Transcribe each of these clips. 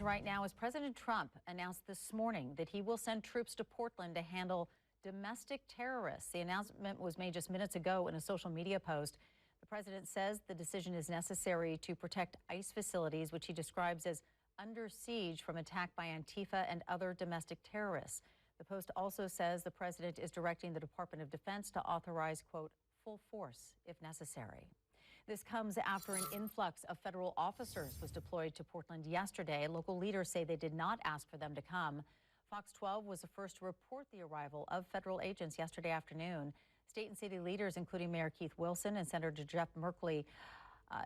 right now as President Trump announced this morning that he will send troops to Portland to handle domestic terrorists. The announcement was made just minutes ago in a social media post. The president says the decision is necessary to protect ICE facilities, which he describes as under siege from attack by Antifa and other domestic terrorists. The post also says the president is directing the Department of Defense to authorize, quote, full force if necessary. This comes after an influx of federal officers was deployed to Portland yesterday. Local leaders say they did not ask for them to come. Fox 12 was the first to report the arrival of federal agents yesterday afternoon. State and city leaders, including Mayor Keith Wilson and Senator Jeff Merkley,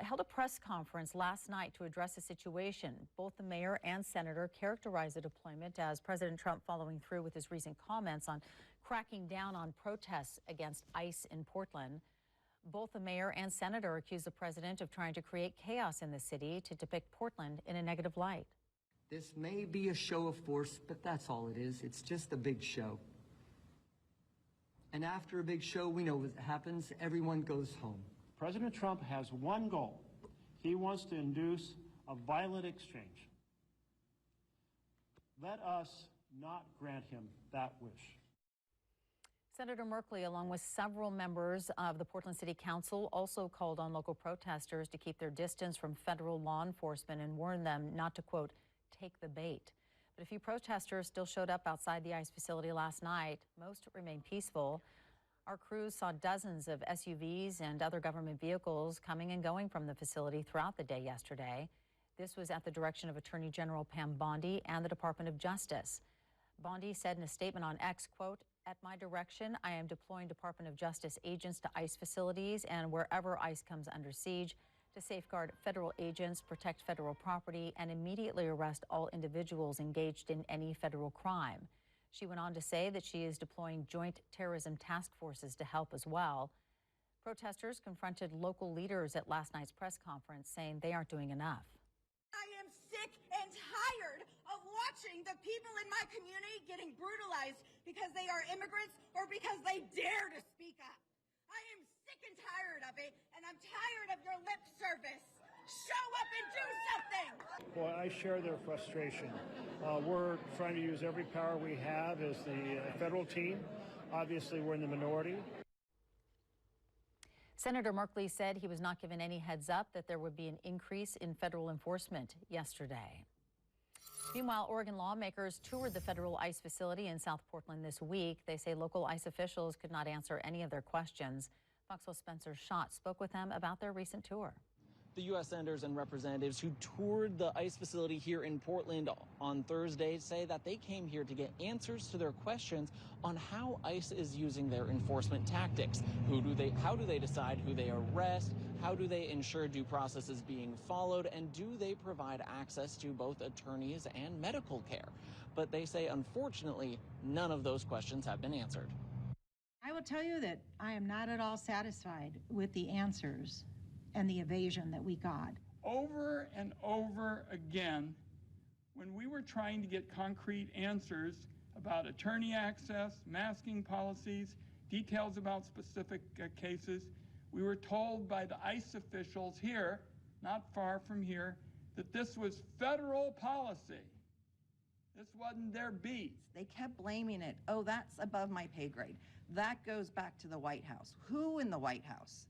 held a press conference last night to address the situation. Both the mayor and senator characterized the deployment as President Trump following through with his recent comments on cracking down on protests against ICE in Portland. Both the mayor and senator accused the president of trying to create chaos in the city to depict Portland in a negative light. This may be a show of force, but that's all it is. It's just a big show. And after a big show, we know what happens. Everyone goes home. President Trump has one goal. He wants to induce a violent exchange. Let us not grant him that wish. Senator Merkley, along with several members of the Portland City Council, also called on local protesters to keep their distance from federal law enforcement and warned them not to, quote, take the bait. But a few protesters still showed up outside the ICE facility last night. Most remained peaceful. Our crews saw dozens of SUVs and other government vehicles coming and going from the facility throughout the day yesterday. This was at the direction of Attorney General Pam Bondi and the Department of Justice. Bondi said in a statement on X, quote, at my direction, I am deploying Department of Justice agents to ICE facilities and wherever ICE comes under siege to safeguard federal agents, protect federal property, and immediately arrest all individuals engaged in any federal crime. She went on to say that she is deploying joint terrorism task forces to help as well. Protesters confronted local leaders at last night's press conference, saying they aren't doing enough. I am sick and tired of watching the people in my community getting brutalized because they are immigrants or because they dare to speak up. I am sick and tired of it, and I'm tired of your lip service. Show up and do something! Boy, I share their frustration. We're trying to use every power we have as the federal team. Obviously, we're in the minority. Senator Merkley said he was not given any heads up that there would be an increase in federal enforcement yesterday. Meanwhile, Oregon lawmakers toured the federal ICE facility in South Portland this week. They say local ICE officials could not answer any of their questions. Fox 12's Spencer Schott spoke with them about their recent tour. The U.S. senators and representatives who toured the ICE facility here in Portland on Thursday say that they came here to get answers to their questions on how ICE is using their enforcement tactics. How do they decide who they arrest? How do they ensure due process is being followed? And do they provide access to both attorneys and medical care? But they say, unfortunately, none of those questions have been answered. I will tell you that I am not at all satisfied with the answers and the evasion that we got. Over and over again, when we were trying to get concrete answers about attorney access, masking policies, details about specific cases, we were told by the ICE officials here, not far from here, that this was federal policy. This wasn't their beat. They kept blaming it. Oh, that's above my pay grade. That goes back to the White House. Who in the White House?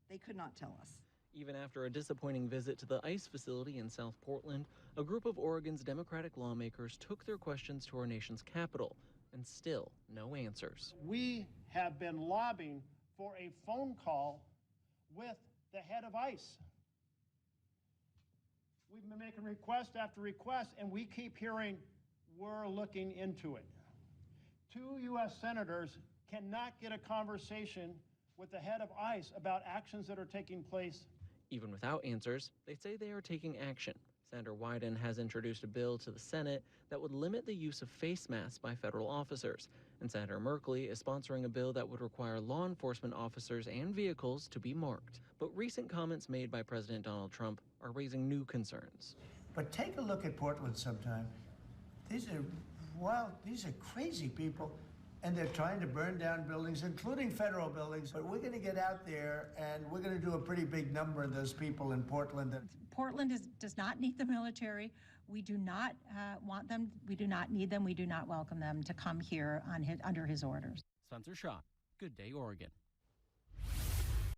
They could not tell us. Even after a disappointing visit to the ICE facility in South Portland, a group of Oregon's Democratic lawmakers took their questions to our nation's capital, and still no answers. We have been lobbying for a phone call with the head of ICE. We've been making request after request, and we keep hearing, we're looking into it. 2 U.S. senators cannot get a conversation with the head of ICE about actions that are taking place. Even without answers, they say they are taking action. Senator Wyden has introduced a bill to the Senate that would limit the use of face masks by federal officers. And Senator Merkley is sponsoring a bill that would require law enforcement officers and vehicles to be marked. But recent comments made by President Donald Trump are raising new concerns. But take a look at Portland sometime. These are crazy people. And they're trying to burn down buildings, including federal buildings. But we're going to get out there, and we're going to do a pretty big number of those people in Portland. Portland does not need the military. We do not want them. We do not need them. We do not welcome them to come here under his orders. Spencer Shaw, Good Day, Oregon.